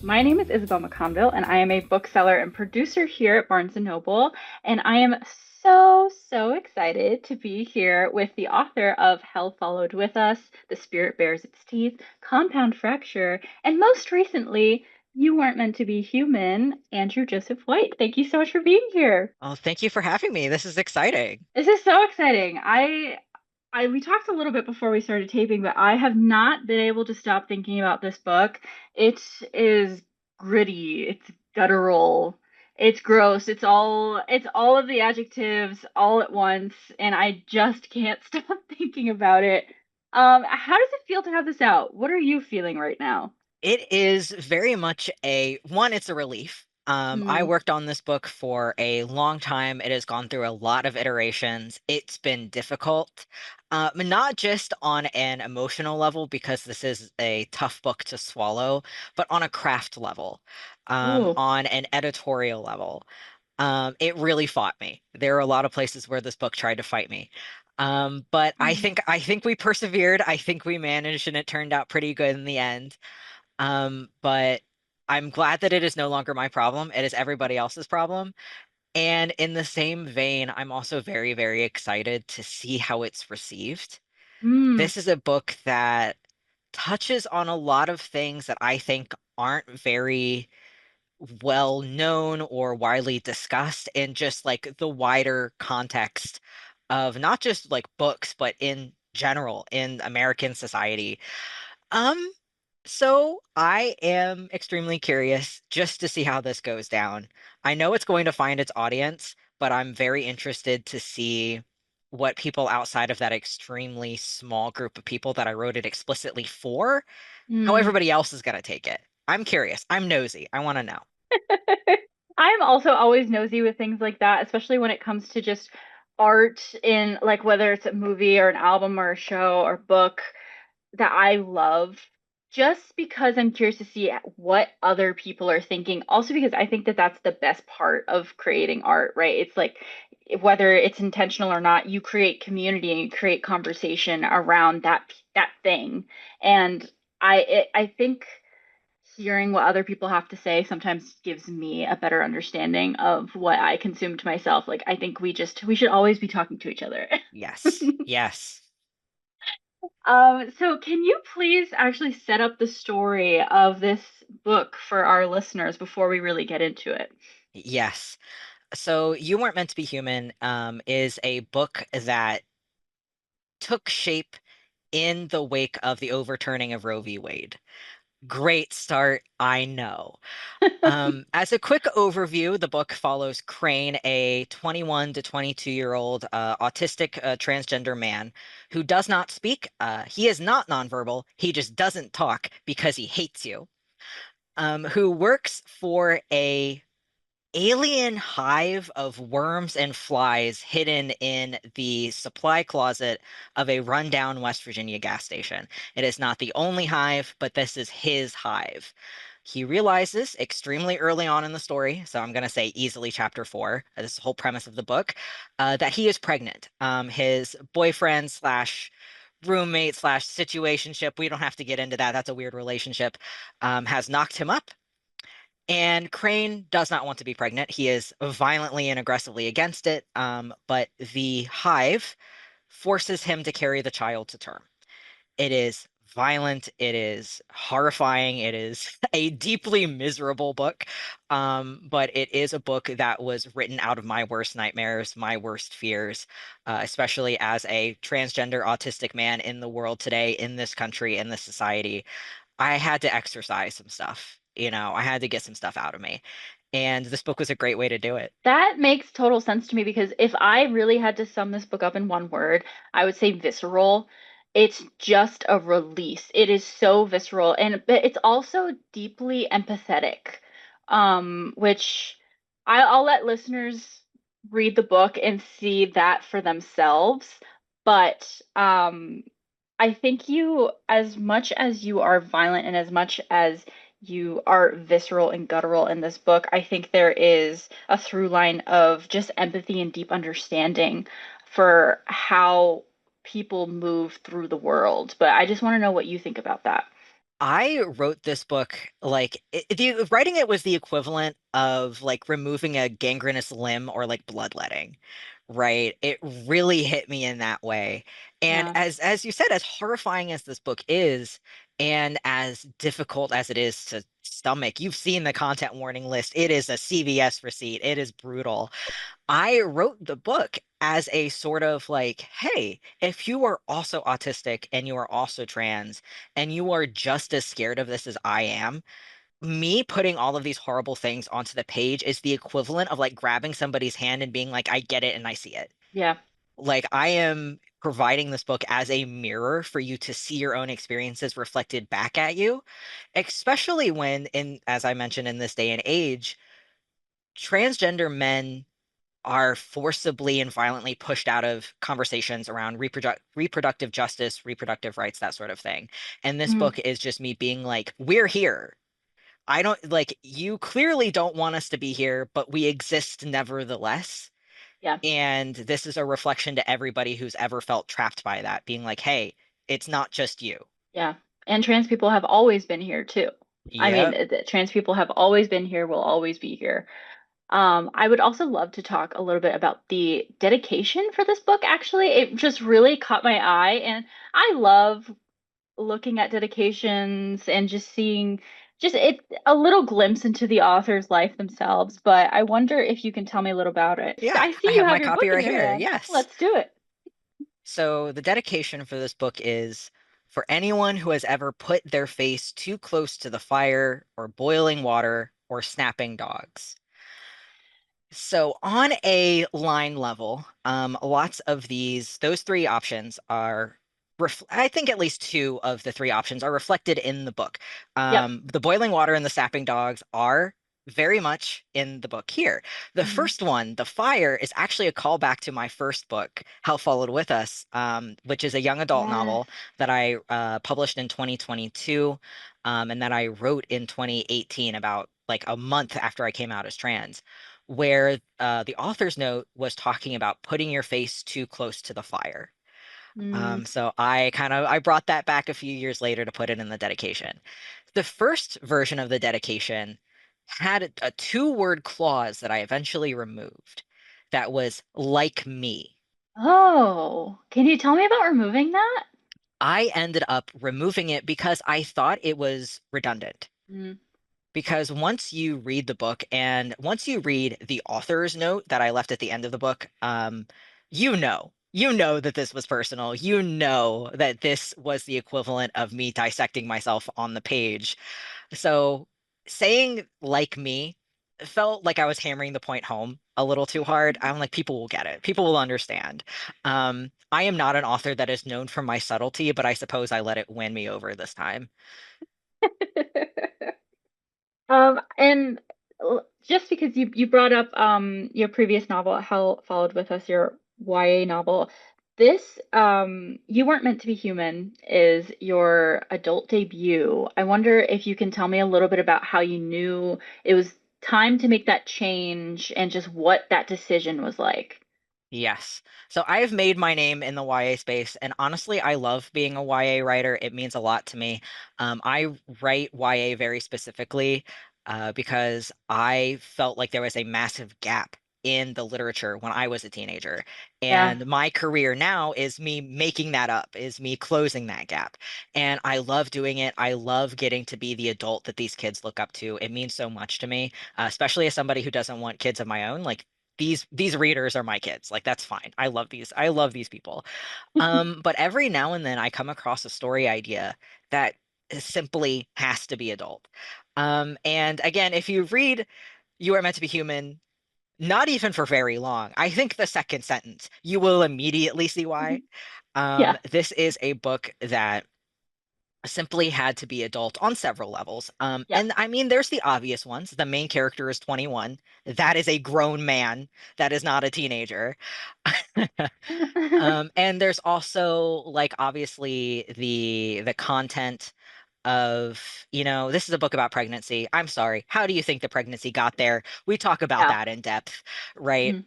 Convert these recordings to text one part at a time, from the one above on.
My name is Isabelle McConville, and I am a bookseller and producer here at Barnes& Noble. And I am so excited to be here with the author of Hell Followed With Us, The Spirit Bears Its Teeth, Compound Fracture, and most recently, You Weren't Meant to Be Human, Andrew Joseph White. Thank you so much for being here. Oh, thank you for having me. This is exciting. This is so exciting. We talked a little bit before we started taping, but I have not been able to stop thinking about this book. It is gritty, it's guttural, it's gross, it's all of the adjectives all at once, and I just can't stop thinking about it. How does it feel to have this out? What are you feeling right now? It is very much it's a relief. I Mm, worked on this book for a long time. It has gone through a lot of iterations. It's been difficult, not just on an emotional level, because this is a tough book to swallow, but on a craft level, ooh, on an editorial level. It really fought me. There are a lot of places where this book tried to fight me. But mm, I think we persevered. I think we managed, and it turned out pretty good in the end. But I'm glad that it is no longer my problem. It is everybody else's problem. And in the same vein, I'm also very excited to see how it's received. mm, This is a book that touches on a lot of things that I think aren't very well known or widely discussed in just like the wider context of not just like books, but in general in American society. Um, so I am extremely curious just to see how this goes down. I know it's going to find its audience, but I'm very interested to see what people outside of that extremely small group of people that I wrote it explicitly for, how mm. everybody else is going to take it. I'm curious. I'm nosy. I want to know. I'm also always nosy with things like that, especially when it comes to just art in like whether it's a movie or an album or a show or book that I love, just because I'm curious to see what other people are thinking. Also because I think that that's the best part of creating art, right? It's like whether it's intentional or not, you create community and you create conversation around that thing. And I think hearing what other people have to say sometimes gives me a better understanding of what I consume to myself. Like I think we should always be talking to each other. Yes. Yes. So can you please actually set up the story of this book for our listeners before we really get into it? Yes. So You Weren't Meant to Be Human is a book that took shape in the wake of the overturning of Roe v. Wade. Great start, I know. As a quick overview, the book follows Crane, a 21 to 22-year-old autistic transgender man who does not speak. He is not nonverbal. He just doesn't talk because he hates you. Who works for a alien hive of worms and flies hidden in the supply closet of a rundown West Virginia gas station. It is not the only hive, but this is his hive. He realizes extremely early on in the story, so I'm going to say easily chapter four, this is the whole premise of the book, that he is pregnant. His boyfriend slash roommate slash situationship, we don't have to get into that. That's a weird relationship, has knocked him up, and Crane does not want to be pregnant. He is violently and aggressively against it, but the hive forces him to carry the child to term. It is violent, it is horrifying, it is a deeply miserable book, but it is a book that was written out of my worst nightmares, my worst fears, especially as a transgender autistic man in the world today, in this country, in this society. I had to exercise some stuff. I had to get some stuff out of me. And this book was a great way to do it. That makes total sense to me because if I really had to sum this book up in one word, I would say visceral. It's just a release. It is so visceral and but it's also deeply empathetic. Which I'll let listeners read the book and see that for themselves. But I think you, as much as you are violent and as much as you are visceral and guttural in this book, I think there is a through line of just empathy and deep understanding for how people move through the world. But I just want to know what you think about that. I wrote this book like writing it was the equivalent of like removing a gangrenous limb or like bloodletting, right? It really hit me in that way. And Yeah. as you said, as horrifying as this book is, and as difficult as it is to stomach, you've seen the content warning list. It is a CVS receipt. It is brutal. I wrote the book as a sort of like, hey, if you are also autistic and you are also trans and you are just as scared of this as I am, me putting all of these horrible things onto the page is the equivalent of like grabbing somebody's hand and being like, I get it and I see it. Yeah. Like I am providing this book as a mirror for you to see your own experiences reflected back at you, especially when as I mentioned in this day and age, transgender men are forcibly and violently pushed out of conversations around reproductive justice, reproductive rights, that sort of thing. And this Mhm. book is just me being like, we're here. I don't like you clearly don't want us to be here, but we exist nevertheless. Yeah. And this is a reflection to everybody who's ever felt trapped by that, being like, hey, it's not just you. Yeah. And trans people have always been here too. I mean, Yep. trans people have always been here, will always be here. I would also love to talk a little bit about the dedication for this book, actually. It just really caught my eye, and I love looking at dedications and just seeing just it a little glimpse into the author's life themselves. But I wonder if you can tell me a little about it. Yeah, I I see you have have my your copy book in right your here. hand. Yes. Let's do it. So the dedication for this book is for anyone who has ever put their face too close to the fire or boiling water or snapping dogs. So on a line level, lots of those three options are, I think at least two of the three options are reflected in the book. Yep. The boiling water and the sapping dogs are very much in the book here. The Hmm. first one, the fire, is actually a callback to my first book, Hell Followed With Us, which is a young adult Yes. novel that I published in 2022, and that I wrote in 2018, about like a month after I came out as trans, where the author's note was talking about putting your face too close to the fire. Mm. So I brought that back a few years later to put it in the dedication. The first version of the dedication had a two-word clause that I eventually removed that was like me. Oh, can you tell me about removing that? I ended up removing it because I thought it was redundant. Mm. Because once you read the book and once you read the author's note that I left at the end of the book, you know that this was personal. You know that this was the equivalent of me dissecting myself on the page. So saying like me felt like I was hammering the point home a little too hard. I'm like, people will get it. People will understand. I am not an author that is known for my subtlety, but I suppose I let it win me over this time. And just because you brought up your previous novel, Hell Followed With Us, your YA novel, this You Weren't Meant to Be Human is your adult debut. I wonder if you can tell me a little bit about how you knew it was time to make that change and just what that decision was like. Yes. So I have made my name in the YA space, and honestly, I love being a YA writer. It means a lot to me. I write YA very specifically because I felt like there was a massive gap in the literature when I was a teenager. Yeah. And my career now is me making that up, is me closing that gap. And I love doing it. I love getting to be the adult that these kids look up to. It means so much to me, especially as somebody who doesn't want kids of my own. Like, these readers are my kids. Like that's fine. I love these people. But every now and then I come across a story idea that simply has to be adult. And again, if you read You Are Meant to Be Human, not even for very long, I think the second sentence, you will immediately see why. Yeah. This is a book that simply had to be adult on several levels. Yeah. And I mean, there's the obvious ones. The main character is 21. That is a grown man. That is not a teenager. And there's also like obviously the content of, this is a book about pregnancy. I'm sorry. How do you think the pregnancy got there? We talk about Yeah. that in depth, right? Mhm.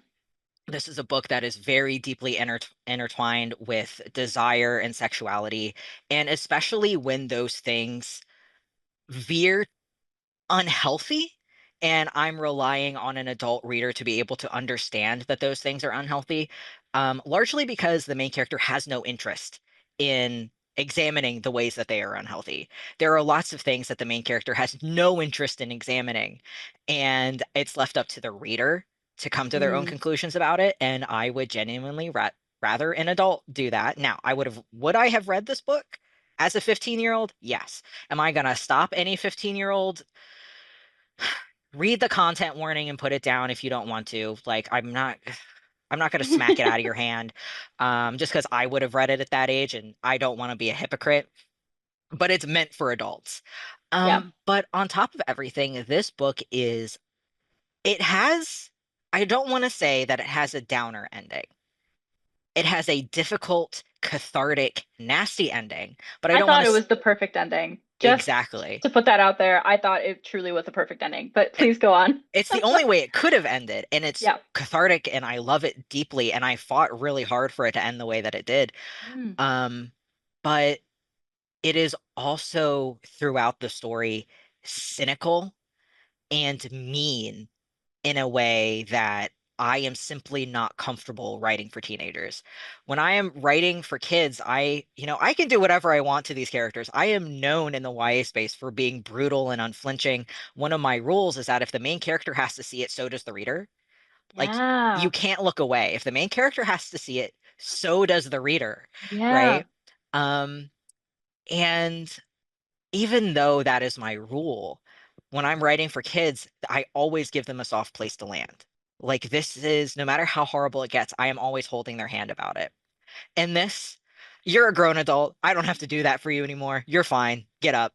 This is a book that is very deeply intertwined with desire and sexuality, and especially when those things veer unhealthy, and I'm relying on an adult reader to be able to understand that those things are unhealthy, largely because the main character has no interest in examining the ways that they are unhealthy. There are lots of things that the main character has no interest in examining, and it's left up to the reader to come to their own Mm. conclusions about it, and I would genuinely rather an adult do that. Now, would I have read this book as a 15-year-old? Yes. Am I gonna stop any 15-year-old? Read the content warning and put it down if you don't want to. Like, I'm not going to smack it out of your hand, just because I would have read it at that age and I don't want to be a hypocrite, but it's meant for adults. Yeah. But on top of everything, this book it has, I don't want to say that it has a downer ending. It has a difficult, cathartic, nasty ending, but I I don't want thought to it was the perfect ending. Just exactly. to put that out there, I thought it truly was the perfect ending. But It, please go on. it's the only way it could have ended, and it's Yeah. cathartic, and I love it deeply, and I fought really hard for it to end the way that it did. Mm. Um, but it is also throughout the story cynical and mean in a way that I am simply not comfortable writing for teenagers. When I am writing for kids, I can do whatever I want to these characters. I am known in the YA space for being brutal and unflinching. One of my rules is that if the main character has to see it, so does the reader. Like, you Yeah. can't look away. If the main character has to see it, so does the reader, Yeah. right? Um, and even though that is my rule, when I'm writing for kids, I always give them a soft place to land. Like, this is, no matter how horrible it gets, I am always holding their hand about it. And this, you're a grown adult. I don't have to do that for you anymore. You're fine. Get up.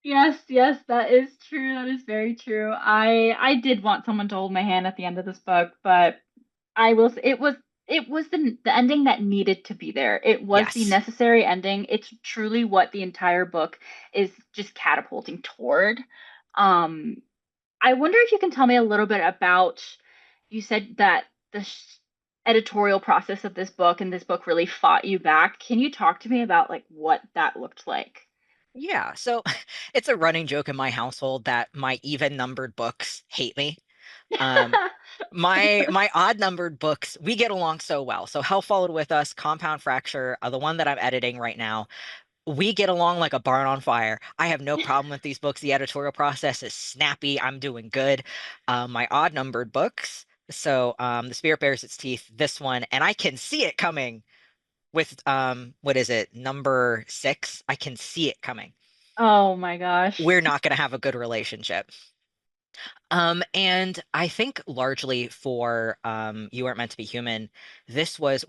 Yes, yes, that is true. That is very true. I did want someone to hold my hand at the end of this book, but it was the ending that needed to be there. It was the Yes. necessary ending. It's truly what the entire book is just catapulting toward. Um, I wonder if you can tell me a little bit about, you said that the editorial process of this book and this book really fought you back. Can you talk to me about like what that looked like? Yeah. So it's a running joke in my household that my even numbered books hate me. Um, my odd numbered books, we get along so well. So Hell Followed With Us, Compound Fracture, the one that I'm editing right now, we get along like a barn on fire. I have no problem with these books. The editorial process is snappy. I'm doing good. My odd numbered books, so The Spirit Bears Its Teeth, this one, and I can see it coming with what is it, number 6? I can see it coming. Oh my gosh. We're not going to have a good relationship. And I think largely for You Weren't Meant to Be Human, this was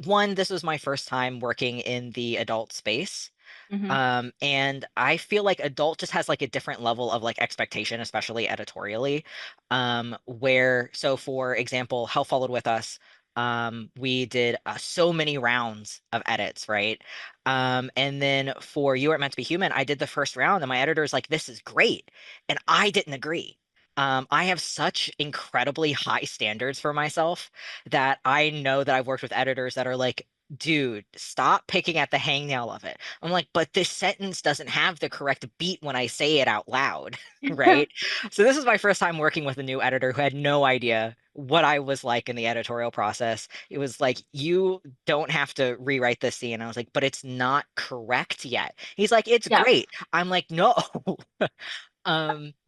my first time working in the adult space. Hmm. And I feel like adult just has like a different level of like expectation, especially editorially. So for example, Hell Followed With Us, we did so many rounds of edits, right? And then for You Weren't Meant to Be Human, I did the first round, and my editor's like, "This is great," and I didn't agree. I have such incredibly high standards for myself that I know that I've worked with editors that are like, dude, stop picking at the hangnail of it. I'm like, but this sentence doesn't have the correct beat when I say it out loud, right? So this is my first time working with a new editor who had no idea what I was like in the editorial process. It was like, you don't have to rewrite this scene. I was like, but it's not correct yet. He's like, it's Yeah. great. I'm like, no.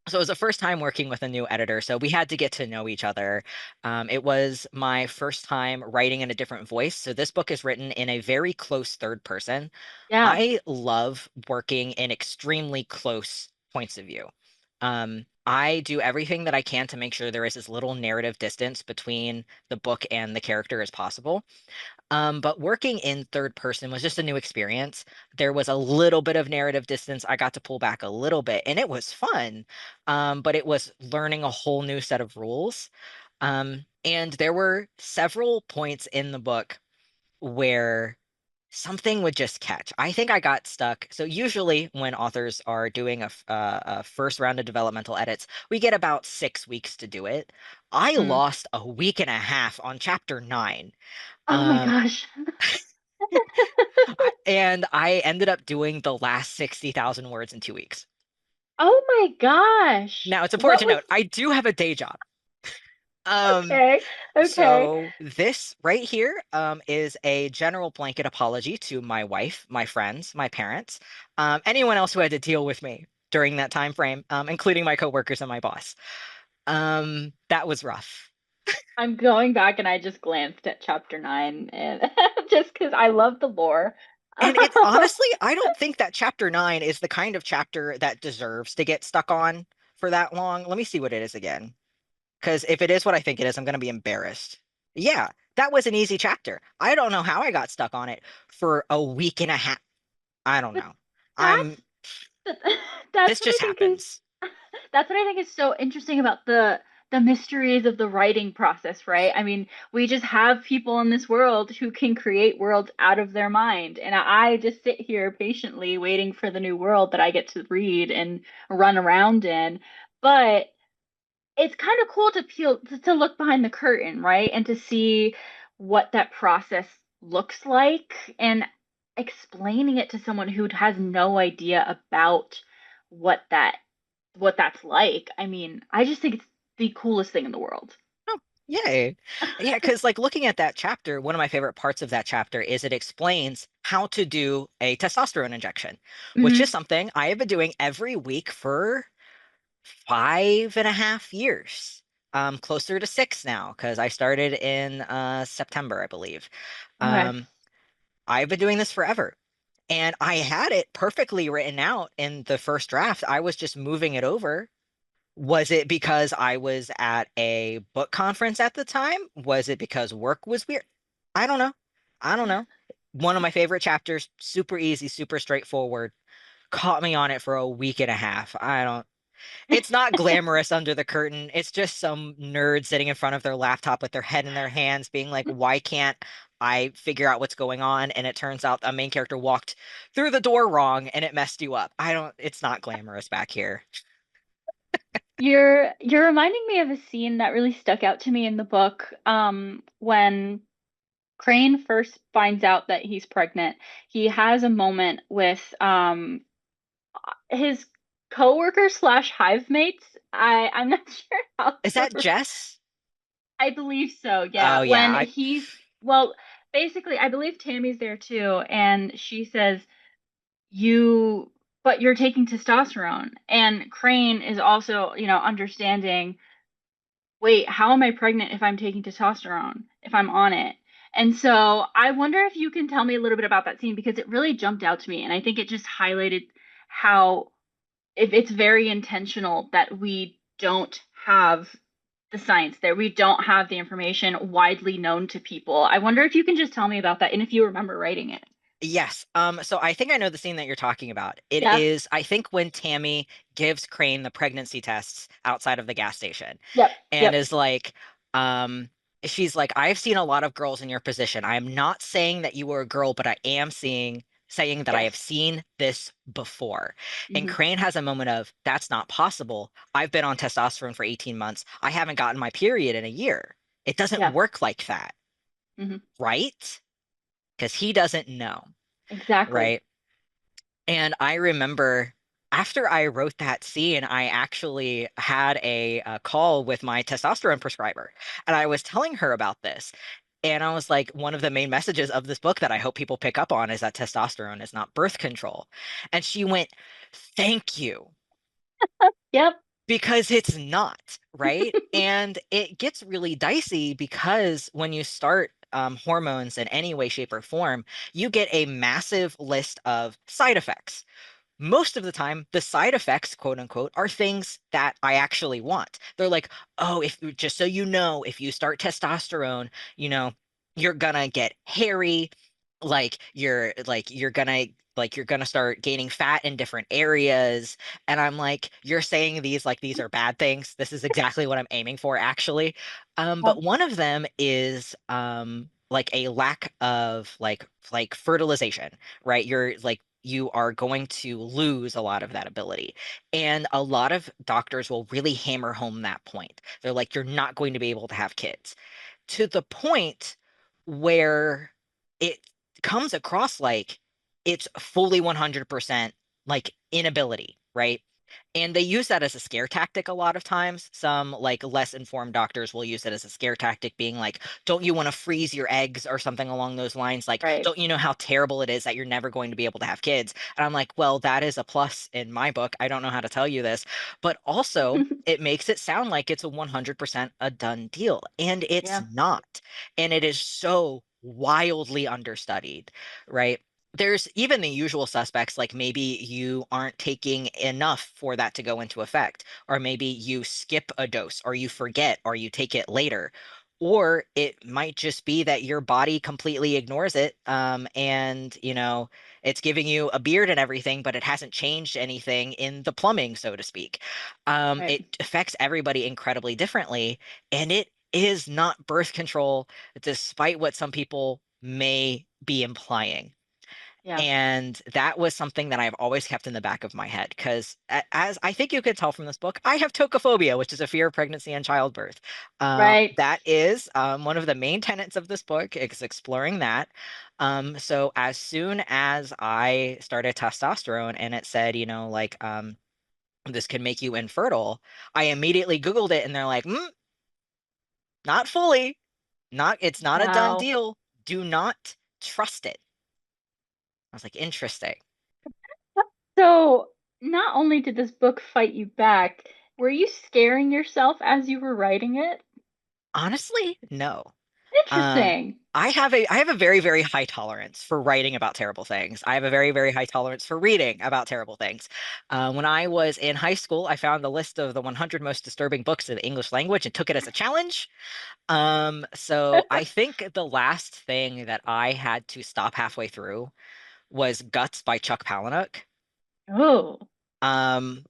So it was the first time working with a new editor, so we had to get to know each other. It was my first time writing in a different voice. So this book is written in a very close third person. Yeah. I love working in extremely close points of view. I do everything that I can to make sure there is as little narrative distance between the book and the character as possible. But working in third person was just a new experience. There was a little bit of narrative distance. I got to pull back a little bit, and it was fun. But it was learning a whole new set of rules. And there were several points in the book where something would just catch. I think I got stuck. So usually when authors are doing a first round of developmental edits, we get about 6 weeks to do it. I Mm. lost a week and a half on chapter 9. Oh my Um, gosh. And I ended up doing the last 60,000 words in 2 weeks. Oh my gosh. Now, it's important What to was note, I do have a day job. Um, okay? Okay. so this right here, is a general blanket apology to my wife, my friends, my parents, anyone else who had to deal with me during that time frame, including my coworkers and my boss. That was rough. I'm going back and I just glanced at chapter 9 and just because I love the lore. And it's honestly, I don't think that chapter 9 is the kind of chapter that deserves to get stuck on for that long. Let me see what it is again. Because if it is what I think it is, I'm going to be embarrassed. Yeah, that was an easy chapter. I don't know how I got stuck on it for a week and a half. I don't But know. I'm, that's that's this what I just think is happens. that's what I think is so interesting about the mysteries of the writing process, right? I mean, we just have people in this world who can create worlds out of their mind, and I just sit here patiently waiting for the new world that I get to read and run around in. But it's kind of cool to to look behind the curtain, right? And to see what that process looks like and explaining it to someone who has no idea about what that's like. I mean, I just think it's the coolest thing in the world. Oh, yay. Yeah, because like looking at that chapter, one of my favorite parts of that chapter is it explains how to do a testosterone injection, which is Hmm. something I have been doing every week for 5.5 years. Closer to 6 now, because I started in September, I believe. Okay. Um, I've been doing this forever. And I had it perfectly written out in the first draft. I was just moving it over. Was it because I was at a book conference at the time? Was it because work was weird? I don't know. I don't know. One of my favorite chapters, super easy, super straightforward. Caught me on it for a week and a half. I don't, it's not glamorous under the curtain. It's just some nerd sitting in front of their laptop with their head in their hands, being like, why can't I figure out what's going on? And it turns out a main character walked through the door wrong and it messed you up. I don't, it's not glamorous back here. You're reminding me of a scene that really stuck out to me in the book when Crane first finds out that he's pregnant. He has a moment with his coworker slash hive mates. I'm not sure how Is to that Jess? I believe so, Oh yeah. yeah, When he's well, basically I believe Tammy's there too, and she says, You but you're taking testosterone. And Crane is also, understanding, wait, how am I pregnant if I'm taking testosterone, if I'm on it? And so I wonder if you can tell me a little bit about that scene because it really jumped out to me. And I think it just highlighted how if it's very intentional that we don't have the science there. We don't have the information widely known to people. I wonder if you can just tell me about that and if you remember writing it. yes. So I think I know the scene that you're talking about. It Yeah. is, I think, when Tammy gives Crane the pregnancy tests outside of the gas station Yep. and Yep. is like, um, she's like, I've seen a lot of girls in your position. I am not saying that you were a girl, but I am saying that I Yes. have seen this before. And Hmm. Crane has a moment of, that's not possible. I've been on testosterone for 18 months. I haven't gotten my period in a year. It doesn't Yeah. work like that, Hmm. right? Because he doesn't know, Exactly. right? And I remember after I wrote that scene, I actually had a call with my testosterone prescriber, and I was telling her about this. And I was like, one of the main messages of this book that I hope people pick up on is that testosterone is not birth control. And she went, thank you, Yep. because it's not, right? And it gets really dicey because when you start hormones in any way, shape, or form, you get a massive list of side effects. Most of the time, the side effects, quote unquote, are things that I actually want. They're like, oh, if just so you know, if you start testosterone, you know, you're gonna get hairy, you're gonna start gaining fat in different areas. And I'm like, you're saying these like these are bad things. This is exactly what I'm aiming for, actually. But Yep. one of them is like a lack of like fertilization, right? You're like you are going to lose a lot of that ability. And a lot of doctors will really hammer home that point. They're like, you're not going to be able to have kids to the point where it comes across like it's fully 100% like inability, right? And they use that as a scare tactic a lot of times. Some like less informed doctors will use it as a scare tactic, being like, don't you want to freeze your eggs or something along those lines? Like, Right. don't you know how terrible it is that you're never going to be able to have kids? And I'm like, well, that is a plus in my book. I don't know how to tell you this, but also it makes it sound like it's a 100% a done deal. And it's Yeah. not. And it is so wildly understudied, right? There's even the usual suspects, like maybe you aren't taking enough for that to go into effect, or maybe you skip a dose, or you forget, or you take it later. Or it might just be that your body completely ignores it, and it's giving you a beard and everything, but it hasn't changed anything in the plumbing, so to speak. Right. It affects everybody incredibly differently, and it is not birth control, despite what some people may be implying. Yeah. And that was something that I've always kept in the back of my head because, as I think you could tell from this book, I have tocophobia, which is a fear of pregnancy and childbirth. Right. That is one of the main tenets of this book, is exploring that. So as soon as I started testosterone and it said, like, this can make you infertile, I immediately Googled it and they're like, not fully, it's not a done Wow. deal. Do not trust it. I was like, interesting. So, not only did this book fight you back, were you scaring yourself as you were writing it? Honestly, no. Um, Interesting. I have a very, very high tolerance for writing about terrible things. I have a very, very high tolerance for reading about terrible things. When I was in high school, I found the list of the 100 most disturbing books in the English language and took it as a challenge. So I think the last thing that I had to stop halfway through was Guts by Chuck Palahniuk. Oh, Um,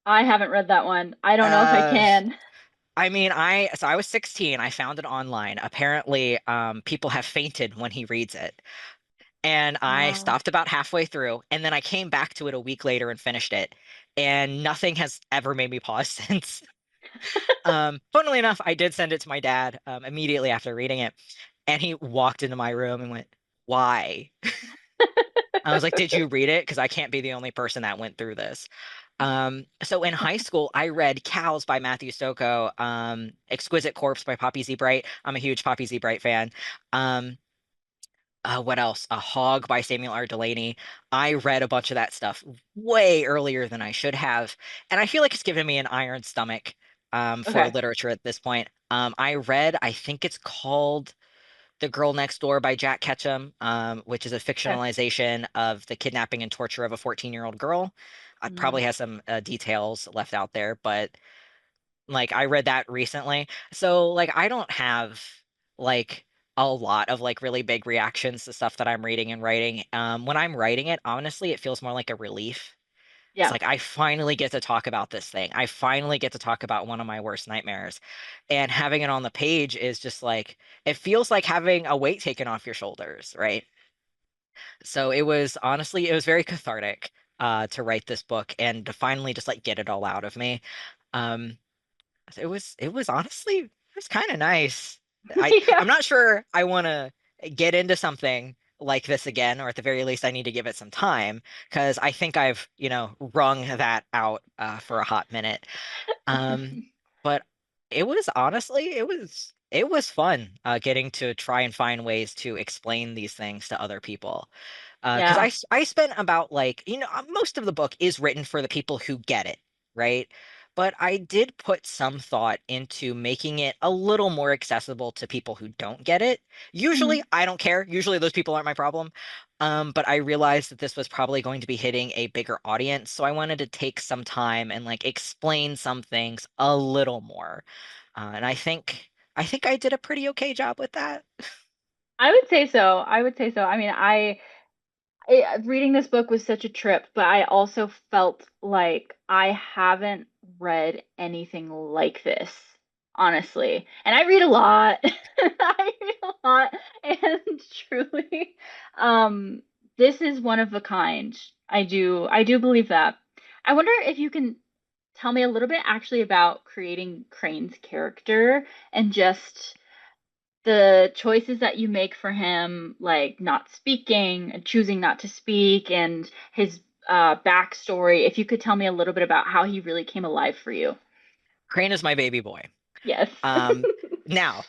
I haven't read that one. I don't know if I uh, can. I mean, I was 16. I found it online. Apparently, people have fainted when he reads it. And I Wow. stopped about halfway through, and then I came back to it a week later and finished it. And nothing has ever made me pause since. Funnily enough, I did send it to my dad immediately after reading it, and he walked into my room and went, "Why?" I was like, "Did you read it? Because I can't be the only person that went through this." So in high school, I read Cows by Matthew Stokoe, Exquisite Corpse by Poppy Z. Brite. I'm a huge Poppy Z. Brite fan. Um, what else? A Hog by Samuel R. Delany. I read a bunch of that stuff way earlier than I should have, and I feel like it's given me an iron stomach for Okay. literature at this point. I read, I think it's called The Girl Next Door by Jack Ketchum, which is a Okay. fictionalization of the kidnapping and torture of a 14-year-old girl. It Mm. probably has some details left out there, but like I read that recently. So like I don't have like a lot of like really big reactions to stuff that I'm reading and writing. When I'm writing it, honestly, it feels more like a relief. It's Yeah. like I finally get to talk about this thing. I finally get to talk about one of my worst nightmares. And having it on the page is just like it feels like having a weight taken off your shoulders, right? So it was honestly, it was very cathartic to write this book and to finally just like get it all out of me. Um, it was honestly it was kind of nice. Yeah. I'm not sure I want to get into something like this again, or at the very least, I need to give it some time because I think I've, wrung that out for a hot minute. Um, but it was honestly, it was fun getting to try and find ways to explain these things to other people. Because Yeah. I spent about like, most of the book is written for the people who get it, right? But I did put some thought into making it a little more accessible to people who don't get it. Usually, Mhm. I don't care. Usually, those people aren't my problem. But I realized that this was probably going to be hitting a bigger audience, so I wanted to take some time and like explain some things a little more. And I think I did a pretty okay job with that. I would say so. I would say so. I mean, reading this book was such a trip, but I also felt like I haven't read anything like this, honestly. And I read a lot. I read a lot, and truly, um, this is one of a kind. I do believe that. I wonder if you can tell me a little bit actually about creating Crane's character and just the choices that you make for him, like not speaking and choosing not to speak, and his backstory. If you could tell me a little bit about how he really came alive for you. Crane is my baby boy. Yes. Um, Now,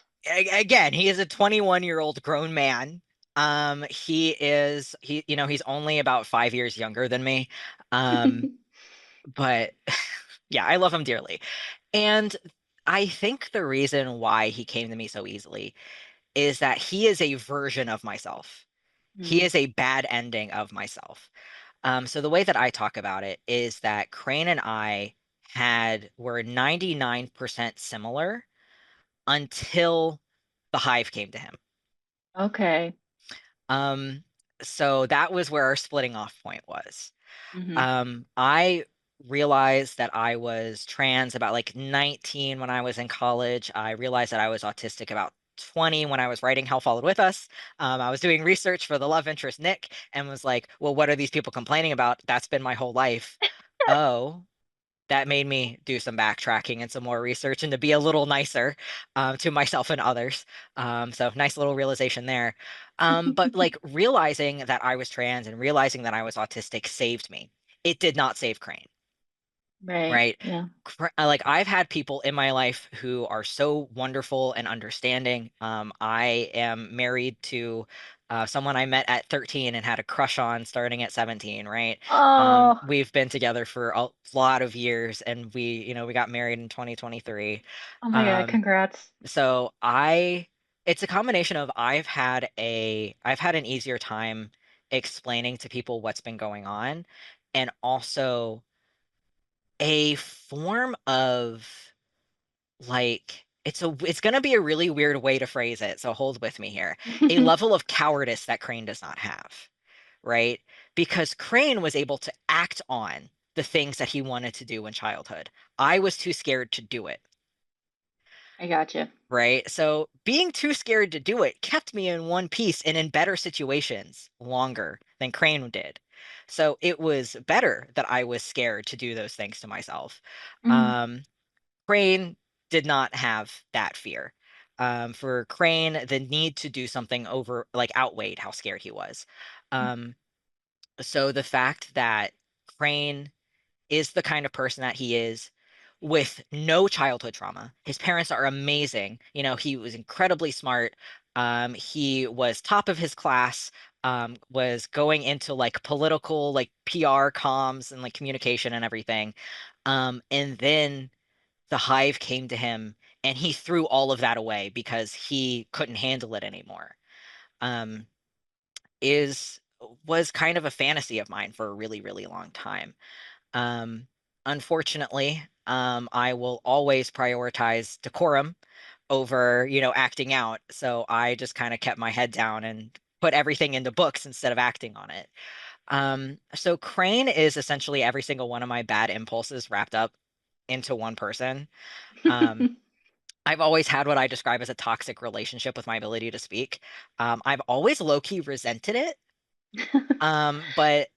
again, he is a 21-year-old grown man. He's only about 5 years younger than me. Um, but yeah, I love him dearly. And I think the reason why he came to me so easily is that he is a version of myself. He Mm. is a bad ending of myself. So the way that I talk about it is that Crane and I were 99% similar until the hive came to him. Okay. Um, so that was where our splitting off point was. Hmm. I realized that I was trans about like 19 when I was in college. I realized that I was autistic about 20 when I was writing Hell Followed With Us. I was doing research for the love interest Nick and was like, well, what are these people complaining about? That's been my whole life. Oh, that made me do some backtracking and some more research and to be a little nicer to myself and others. So nice little realization there. But like realizing that I was trans and realizing that I was autistic saved me. It did not save Crane, Right. right? Yeah. Like I've had people in my life who are so wonderful and understanding. I am married to someone I met at 13 and had a crush on starting at 17, right? Oh, We've been together for a lot of years and we got married in 2023. oh my God, Um, congrats. so it's a combination of I've had an easier time explaining to people what's been going on and also a form of like it's gonna be a really weird way to phrase it, so hold with me here. A level of cowardice that Crane does not have, right? Because Crane was able to act on the things that he wanted to do in childhood. I was too scared to do it, I gotcha. right? So being too scared to do it kept me in one piece and in better situations longer than Crane did. So it was better that I was scared to do those things to myself. Mm, Um, Crane did not have that fear. For Crane, the need to do something like outweighed how scared he was. Um, so the fact that Crane is the kind of person that he is with no childhood trauma. His parents are amazing. He was incredibly smart. He was top of his class, was going into like political, like PR comms and like communication and everything. And then the hive came to him and he threw all of that away because he couldn't handle it anymore. Um, is was kind of a fantasy of mine for a really, really long time. Um, Unfortunately, I will always prioritize decorum over, acting out. So I just kind of kept my head down and put everything into books instead of acting on it. So Crane is essentially every single one of my bad impulses wrapped up into one person. Um, I've always had what I describe as a toxic relationship with my ability to speak. I've always low-key resented it. But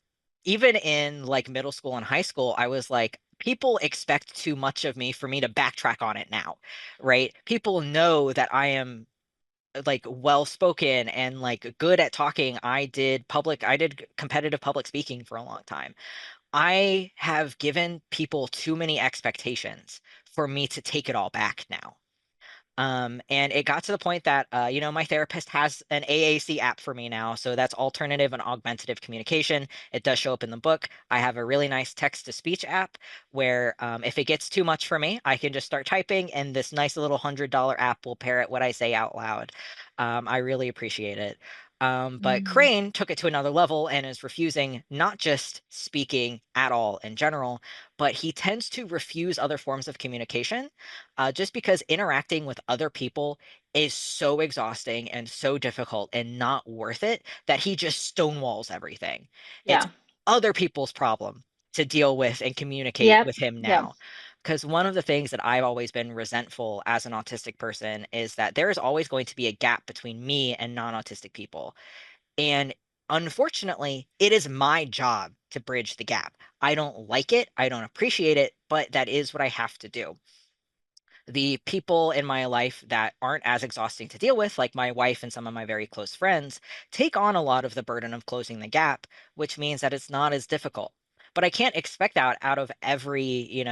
even in like middle school and high school, I was like, people expect too much of me for me to backtrack on it now, right? People know that I am like well spoken and like good at talking. I did competitive public speaking for a long time. I have given people too many expectations for me to take it all back now. And it got to the point that, my therapist has an AAC app for me now. So that's alternative and augmentative communication. It does show up in the book. I have a really nice text to speech app where if it gets too much for me, I can just start typing and this nice little $100 app will parrot what I say out loud. I really appreciate it. But Mm, Crane took it to another level and is refusing not just speaking at all in general, but he tends to refuse other forms of communication just because interacting with other people is so exhausting and so difficult and not worth it that he just stonewalls everything. It's yeah. other people's problem to deal with and communicate Yep. with him Yep. now. Because one of the things that I've always been resentful as an autistic person is that there is always going to be a gap between me and non-autistic people. And unfortunately, it is my job to bridge the gap. I don't like it, I don't appreciate it, but that is what I have to do. The people in my life that aren't as exhausting to deal with, like my wife and some of my very close friends, take on a lot of the burden of closing the gap, which means that it's not as difficult. But I can't expect that out of every,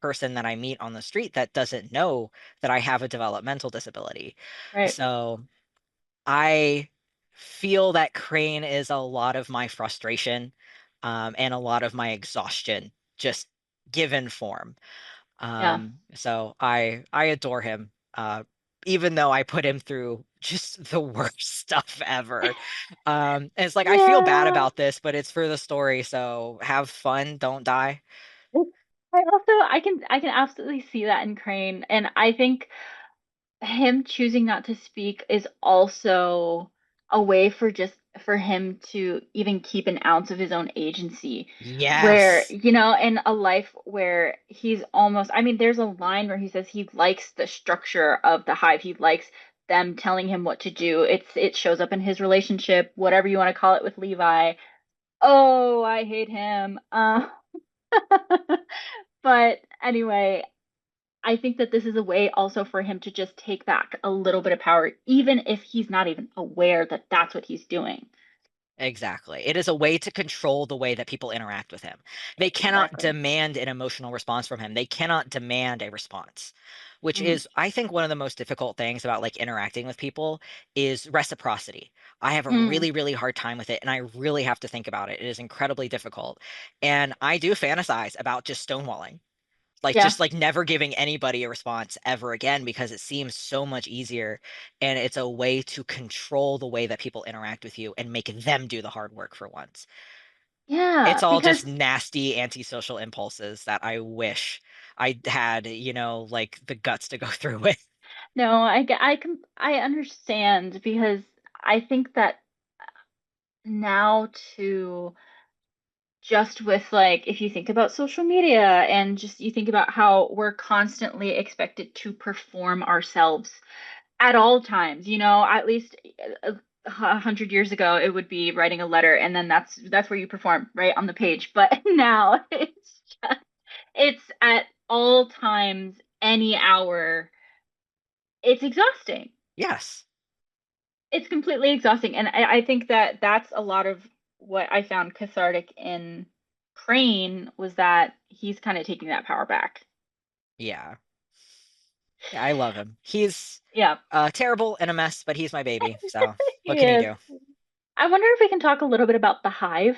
person that I meet on the street that doesn't know that I have a developmental disability. Right. So I feel that Crane is a lot of my frustration, and a lot of my exhaustion, just given form. Yeah. So I adore him. Even though I put him through just the worst stuff ever. And it's like I feel bad Yeah. about this, but it's for the story, so have fun, don't die. I can absolutely see that in Crane, and I think him choosing not to speak is also a way for him to even keep an ounce of his own agency, where, Yes. in a life where he's almost, I mean, there's a line where he says he likes the structure of the hive. He likes them telling him what to do. It shows up in his relationship, whatever you want to call it, with Levi. Oh, I hate him. But anyway, I think that this is a way also for him to just take back a little bit of power, even if he's not even aware that that's what he's doing. Exactly. It is a way to control the way that people interact with him. They cannot Exactly. demand an emotional response from him. They cannot demand a response, which Mm. is, I think, one of the most difficult things about like interacting with people is reciprocity. I have a Mm. really, really hard time with it, and I really have to think about it. It is incredibly difficult. And I do fantasize about just stonewalling, like Yeah. just like never giving anybody a response ever again because it seems so much easier, and it's a way to control the way that people interact with you and make them do the hard work for once. It's Yeah. all Because just nasty antisocial impulses that I wish I had, like the guts to go through with. no, I understand because I think that now too, just with like, if you think about social media and just you think about how we're constantly expected to perform ourselves at all times, at least 100 years ago it would be writing a letter, and then that's where you perform right on the page. But now it's at all times, any hour. It's exhausting. Yes. It's completely exhausting, and I think that that's a lot of what I found cathartic in Crane, was that he's kind of taking that power back. Yeah. Yeah, I love him. He's Yeah, terrible and a mess, but he's my baby. So he what can you is. do? I wonder if we can talk a little bit about the hive,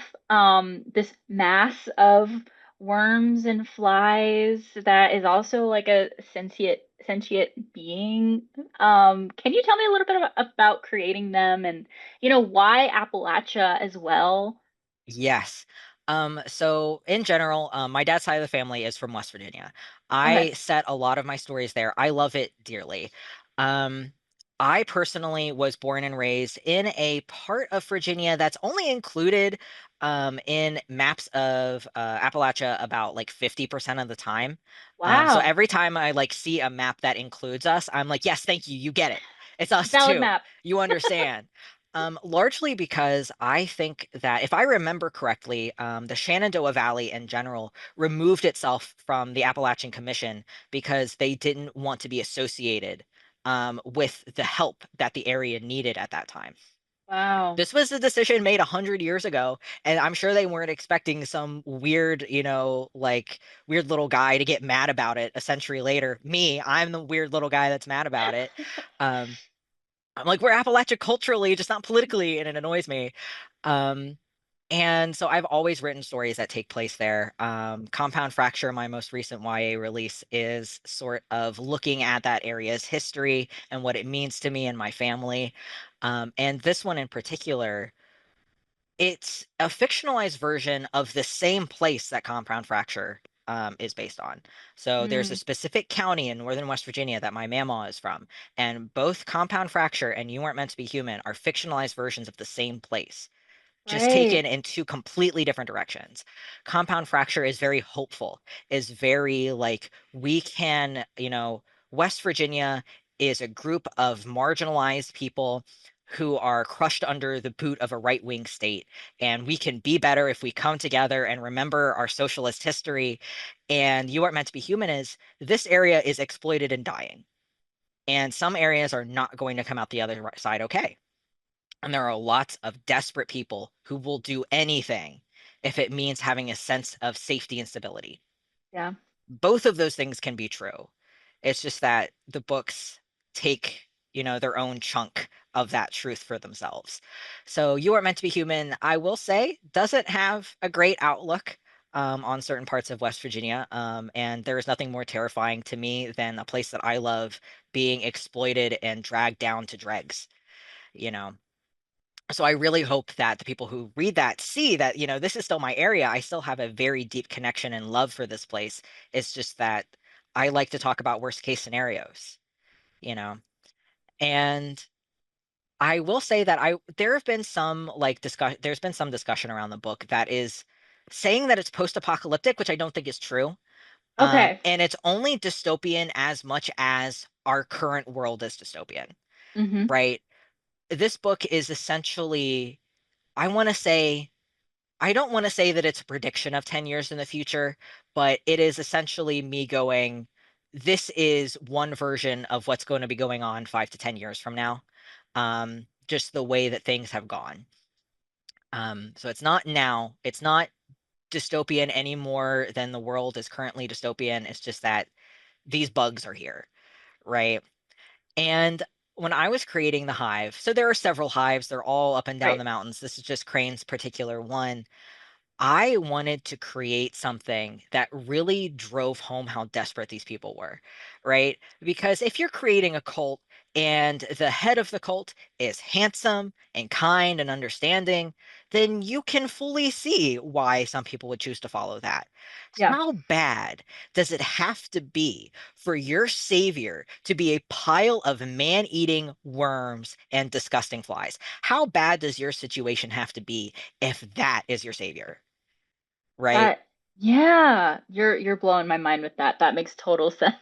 this mass of worms and flies that is also like a sentient being. Can you tell me a little bit about creating them, and why Appalachia as well? Yes. So in general, my dad's side of the family is from West Virginia. Okay. I set a lot of my stories there. I love it dearly. Um, I personally was born and raised in a part of Virginia that's only included in maps of Appalachia about like 50% of the time. So Wow. every time I like see a map that includes us, I'm like, yes, thank you. You get it. It's us Valid too. map. You understand. Largely because I think that if I remember correctly, the Shenandoah Valley in general removed itself from the Appalachian Commission because they didn't want to be associated with the help that the area needed at that time. Wow. This was a decision made 100 years ago, and I'm sure they weren't expecting some weird, like weird little guy to get mad about it a century later. Me, I'm the weird little guy that's mad about it. Um, I'm like, we're Appalachia culturally, just not politically, and it annoys me. Um, and so I've always written stories that take place there. Compound Fracture, my most recent YA release, is sort of looking at that area's history and what it means to me and my family. And this one in particular, it's a fictionalized version of the same place that Compound Fracture is based on. So there's a Mm, specific county in northern West Virginia that my mamaw is from, and both Compound Fracture and You Weren't Meant to Be Human are fictionalized versions of the same place, just taken right. in two completely different directions. Compound Fracture is very hopeful, is very like we can, West Virginia is a group of marginalized people who are crushed under the boot of a right-wing state. And we can be better if we come together and remember our socialist history. And You Aren't Meant to Be Human is this area is exploited and dying. And some areas are not going to come out the other side okay. And there are lots of desperate people who will do anything if it means having a sense of safety and stability. Yeah. Both of those things can be true. It's just that the books take, their own chunk of that truth for themselves. So You Are Meant to Be Human, I will say, doesn't have a great outlook on certain parts of West Virginia. And there is nothing more terrifying to me than a place that I love being exploited and dragged down to dregs, you know. So I really hope that the people who read that see that, this is still my area. I still have a very deep connection and love for this place. It's just that I like to talk about worst case scenarios, you know. And I will say that I there have been some like discuss there's been some discussion around the book that is saying that it's post-apocalyptic, which I don't think is true. Okay. And it's only dystopian as much as our current world is dystopian, Mm-hmm. right? This book is essentially, I want to say, I don't want to say that it's a prediction of 10 years in the future, but it is essentially me going, this is one version of what's going to be going on 5 to 10 years from now. Just the way that things have gone. So it's not now, it's not dystopian any more than the world is currently dystopian. It's just that these bugs are here, right? And when I was creating the hive, so there are several hives, they're all up and down Right. the mountains. This is just Crane's particular one. I wanted to create something that really drove home how desperate these people were, right? Because if you're creating a cult and the head of the cult is handsome and kind and understanding, then you can fully see why some people would choose to follow that. Yeah. How bad does it have to be for your savior to be a pile of man-eating worms and disgusting flies? How bad does your situation have to be if that is your savior? Right? That, yeah, you're blowing my mind with that. That makes total sense.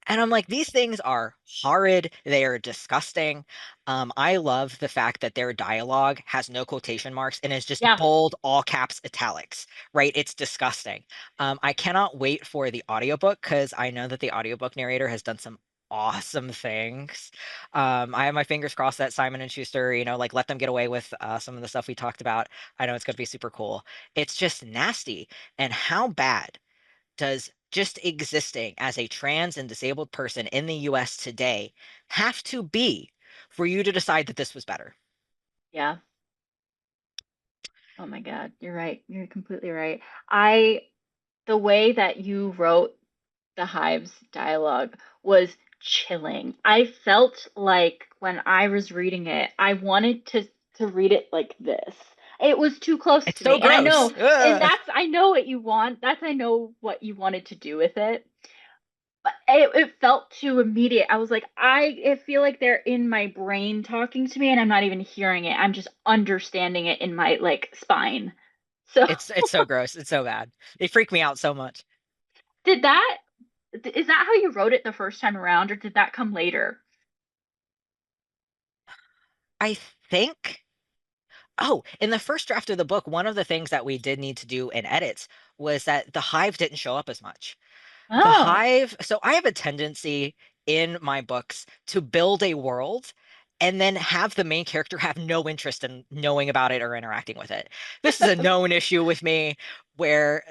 And I'm like, these things are horrid. They are disgusting. I love the fact that their dialogue has no quotation marks and is just Yeah. bold, all caps, italics, right? It's disgusting. I cannot wait for the audiobook because I know that the audiobook narrator has done some awesome things. I have my fingers crossed that Simon and Schuster, like let them get away with some of the stuff we talked about. I know it's going to be super cool. It's just nasty. And how bad does just existing as a trans and disabled person in the US today have to be for you to decide that this was better? Yeah. Oh my God. You're right. You're completely right. I The way that you wrote the Hive's dialogue was chilling. I felt like when I was reading it, I wanted to read it like this. It was too close It's to so me. And gross. Ugh. I know what you want. I know what you wanted to do with it. But it felt too immediate. I was like, I feel like they're in my brain talking to me and I'm not even hearing it. I'm just understanding it in my like spine. So It's so gross. It's so bad. They freak me out so much. did that is that how you wrote it the first time around or did that come later? I think. Oh, in the first draft of the book, one of the things that we did need to do in edits was that the hive didn't show up as much. The Oh. hive, so I have a tendency in my books to build a world and then have the main character have no interest in knowing about it or interacting with it. This is a known issue with me where,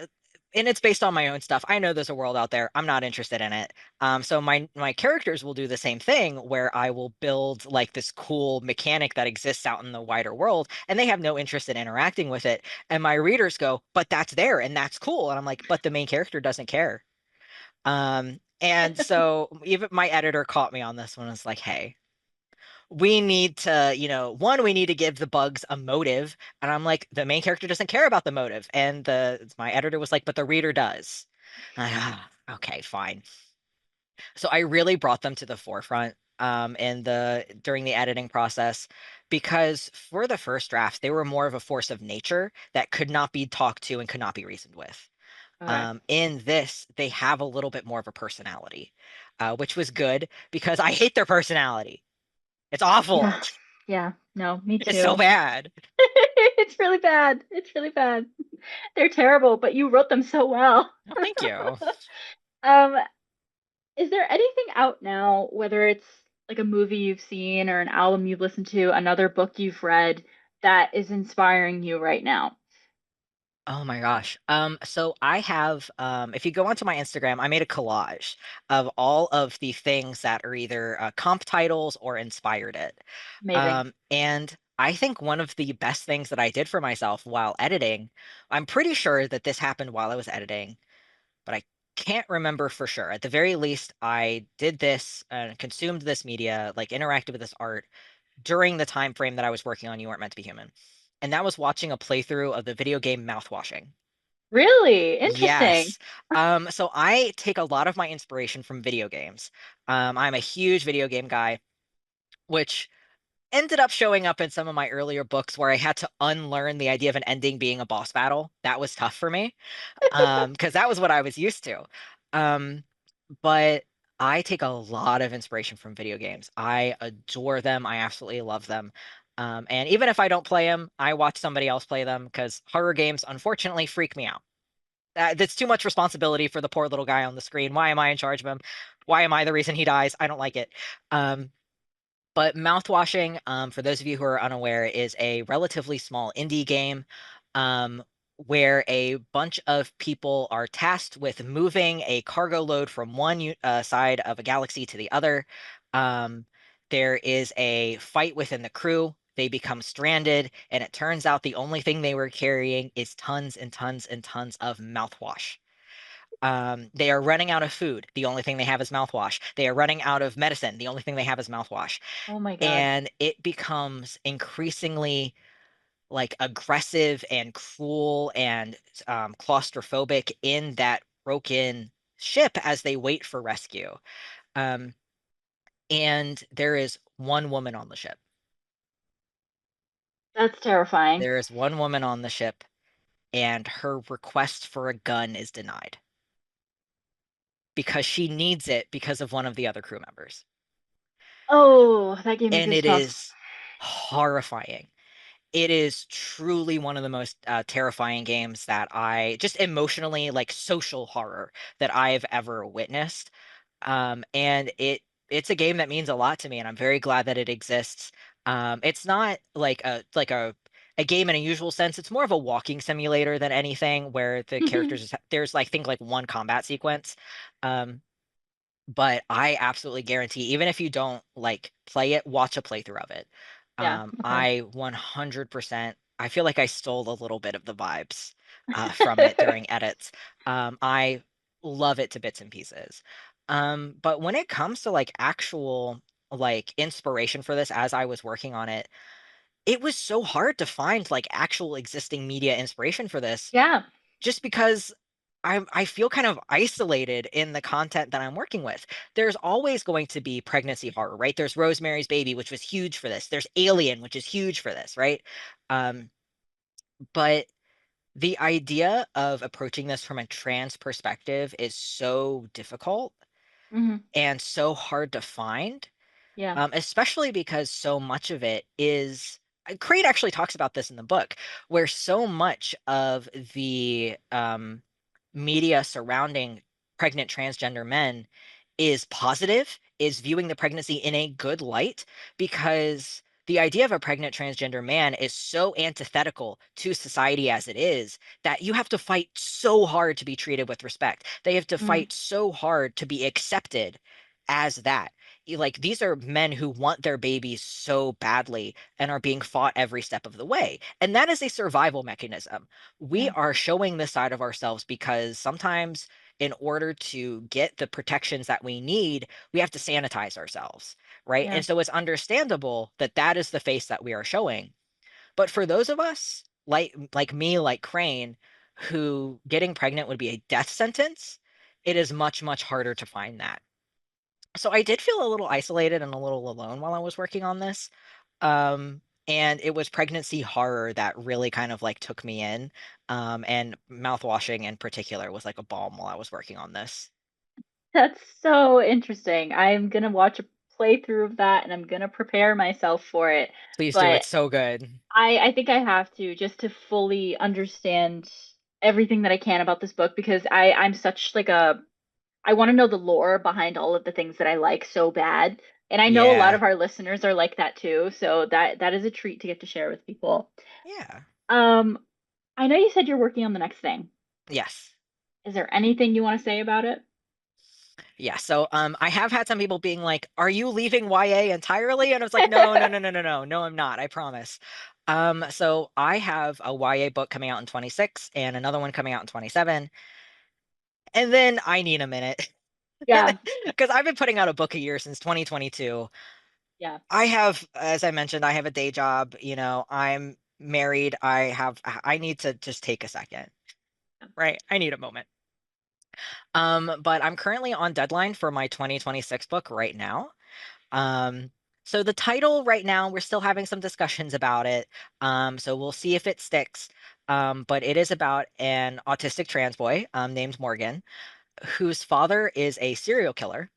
and it's based on my own stuff. I know there's a world out there. I'm not interested in it. So my characters will do the same thing where I will build like this cool mechanic that exists out in the wider world, and they have no interest in interacting with it. And my readers go, "But that's there and that's cool." And I'm like, "But the main character doesn't care." And so even my editor caught me on this one. It's like, hey, we need to, one, we need to give the bugs a motive. And I'm like, the main character doesn't care about the motive. And my editor was like, but the reader does. Okay, fine. So I really brought them to the forefront in the during the editing process because for the first draft, they were more of a force of nature that could not be talked to and could not be reasoned with. Okay. In this, they have a little bit more of a personality, which was good because I hate their personality. It's Yeah. awful. Yeah, no, me It's so too. bad. It's really bad. It's really bad. They're terrible, but you wrote them so well. Oh, thank you. Um, is there anything out now, whether it's like a movie you've seen or an album you've listened to, another book you've read that is inspiring you right now? Oh my gosh. So I have, if you go onto my Instagram, I made a collage of all of the things that are either comp titles or inspired it. Amazing. And I think one of the best things that I did for myself while editing, I'm pretty sure that this happened while I was editing, but I can't remember for sure. At the very least, I did this and consumed this media, like interacted with this art during the time frame that I was working on You Weren't Meant to Be Human. And that was watching a playthrough of the video game Mouthwashing. Really interesting. Yes. So I take a lot of my inspiration from video games. I'm a huge video game guy, which ended up showing up in some of my earlier books where I had to unlearn the idea of an ending being a boss battle. That was tough for me, because that was what I was used to. Um, but I take a lot of inspiration from video games. I adore them. I absolutely love them. And even if I don't play them, I watch somebody else play them because horror games, unfortunately, freak me out. That's too much responsibility for the poor little guy on the screen. Why am I in charge of him? Why am I the reason he dies? I don't like it. Um, but Mouthwashing, for those of you who are unaware, is a relatively small indie game where a bunch of people are tasked with moving a cargo load from one side of a galaxy to the other. Um, there is a fight within the crew. They become stranded, and it turns out the only thing they were carrying is tons and tons and tons of mouthwash. They are running out of food. The only thing they have is mouthwash. They are running out of medicine. The only thing they have is mouthwash, Oh my God. and it becomes increasingly like aggressive and cruel and claustrophobic in that broken ship as they wait for rescue. Um, and there is one woman on the ship. That's terrifying. There is one woman on the ship, and her request for a gun is denied because she needs it because of one of the other crew members. Oh, that gave me And it goosebumps. is horrifying. It is truly one of the most terrifying games that I just emotionally like social horror that I've ever witnessed. And it's a game that means a lot to me, and I'm very glad that it exists. It's not like a game in a usual sense. It's more of a walking simulator than anything, where the characters there's like think like one combat sequence. Um, but I absolutely guarantee, even if you don't like play it, watch a playthrough of it. Yeah, okay. I 100%, I feel like I stole a little bit of the vibes from it during edits. I love it to bits and pieces. But when it comes to like actual like inspiration for this as I was working on it, it was so hard to find like actual existing media inspiration for this Yeah. just because I feel kind of isolated in the content that I'm working with. There's always going to be pregnancy horror, right? There's Rosemary's Baby, which was huge for this. There's Alien, which is huge for this, right? Um, but the idea of approaching this from a trans perspective is so difficult Hmm. and so hard to find, Yeah. especially because so much of it is. Crate actually talks about this in the book, where so much of the media surrounding pregnant transgender men is positive, is viewing the pregnancy in a good light, because the idea of a pregnant transgender man is so antithetical to society as it is that you have to fight so hard to be treated with respect. They have to Mm, fight so hard to be accepted as that. Like these are men who want their babies so badly and are being fought every step of the way. And that is a survival mechanism. We yeah. are showing this side of ourselves because sometimes in order to get the protections that we need, we have to sanitize ourselves, right? Yeah. And so it's understandable that that is the face that we are showing. But for those of us like me, like Crane, who getting pregnant would be a death sentence, it is much, much harder to find that. So I did feel a little isolated and a little alone while I was working on this. And it was pregnancy horror that really kind of like took me in. And mouthwashing in particular was like a balm while I was working on this. That's so interesting. I'm gonna watch a playthrough of that and I'm gonna prepare myself for it. Please do. But It's so good. I think I have to just to fully understand everything that I can about this book because I'm such like a I want to know the lore behind all of the things that I like so bad. And I know a lot Yeah. of our listeners are like that too, so that is a treat to get to share with people. Yeah. Um, I know you said you're working on the next thing. Yes. Is there anything you want to say about it? Yeah. So I have had some people being like, "Are you leaving YA entirely?" And I was like, "No, no, no, no, no, no. No, I'm not. I promise." So I have a YA book coming out in 26 and another one coming out in 27. And then I need a minute. Yeah, Because I've been putting out a book a year since 2022. yeah. I have, as I mentioned, I have a day job, I'm married. I need to just take a second, right? I need a moment. But I'm currently on deadline for my 2026 book right now. Um, so the title right now, we're still having some discussions about it. So we'll see if it sticks. But it is about an autistic trans boy, named Morgan, whose father is a serial killer.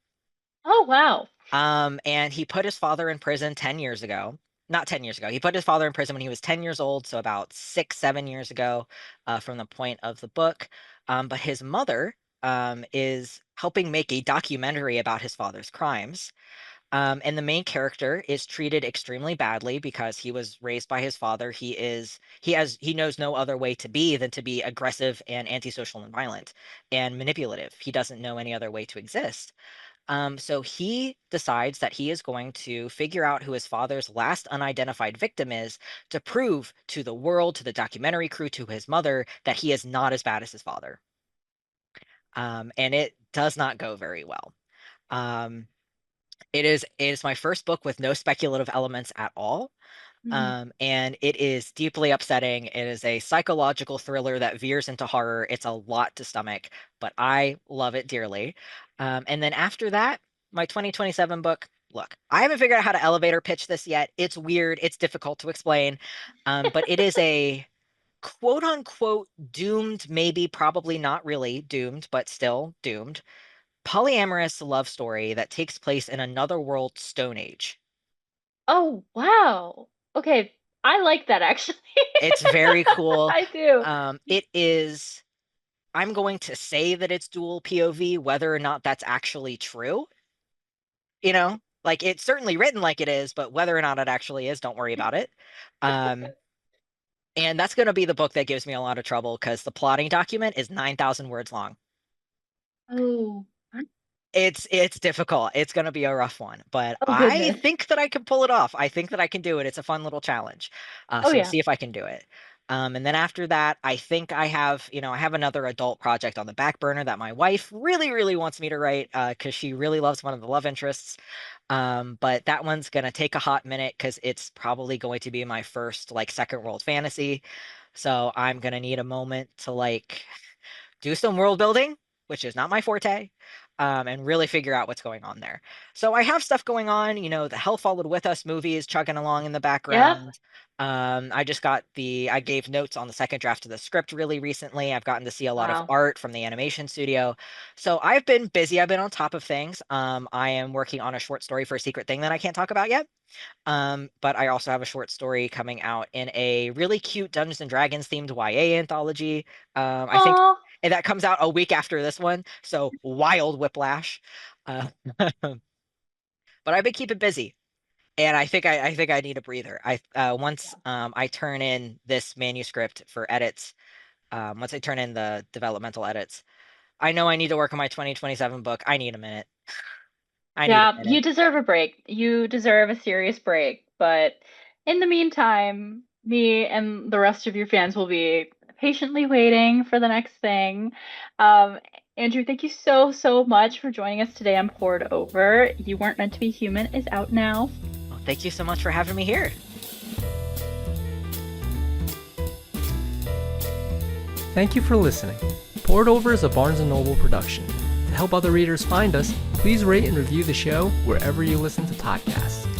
Oh, wow. And he put his father in prison 10 years ago. Not 10 years ago. He put his father in prison when he was 10 years old, so about 6, 7 years ago, from the point of the book. But his mother is helping make a documentary about his father's crimes. And the main character is treated extremely badly because he was raised by his father. He knows no other way to be than to be aggressive and antisocial and violent and manipulative. He doesn't know any other way to exist. So he decides that he is going to figure out who his father's last unidentified victim is to prove to the world, to the documentary crew, to his mother that he is not as bad as his father. And it does not go very well. Um, it is my first book with no speculative elements at all. Hmm. And it is deeply upsetting. It is a psychological thriller that veers into horror. It's a lot to stomach, but I love it dearly. And then after that, my 2027 book. Look, I haven't figured out how to elevator pitch this yet. It's weird. It's difficult to explain. But it is a quote unquote doomed, maybe, probably not really doomed, but still doomed, polyamorous love story that takes place in another world, Stone Age. Oh, wow. Okay, I like that actually. It's very cool. I do. It is, I'm going to say that it's dual POV, whether or not that's actually true, like it's certainly written like it is, but whether or not it actually is, don't worry about it. Um, and that's going to be the book that gives me a lot of trouble because the plotting document is 9,000 words long. Oh, It's difficult. It's going to be a rough one, but oh I goodness. think that I can pull it off. I think that I can do it. It's a fun little challenge. Oh So we'll yeah. see if I can do it. And then after that, I think I have another adult project on the back burner that my wife really, really wants me to write because she really loves one of the love interests. But that one's gonna take a hot minute because it's probably going to be my first like second world fantasy. So I'm gonna need a moment to like do some world building, which is not my forte, and really figure out what's going on there. So I have stuff going on. The Hell Followed With Us movie is chugging along in the Yep. background. I gave notes on the second draft of the script really recently. I've gotten to see a lot of Wow. art from the animation studio. So I've been busy. I've been on top of things. I am working on a short story for a secret thing that I can't talk about yet. But I also have a short story coming out in a really cute Dungeons and Dragons themed YA anthology. I think Oh, and that comes out a week after this one, so wild whiplash. Uh, but I've been keeping busy, and I think I need a breather. Once yeah. I turn in this manuscript for edits, once I turn in the developmental edits, I know I need to work on my 2027 book. I need a minute. I need a Yeah, you minute. deserve a break. You deserve a serious break. But in the meantime, me and the rest of your fans will be patiently waiting for the next thing. Um, Andrew, thank you so, so much for joining us today on Poured Over. You Weren't Meant to Be Human is out now. Well, thank you so much for having me here. Thank you for listening. Poured Over is a Barnes & Noble production. To help other readers find us, please rate and review the show wherever you listen to podcasts.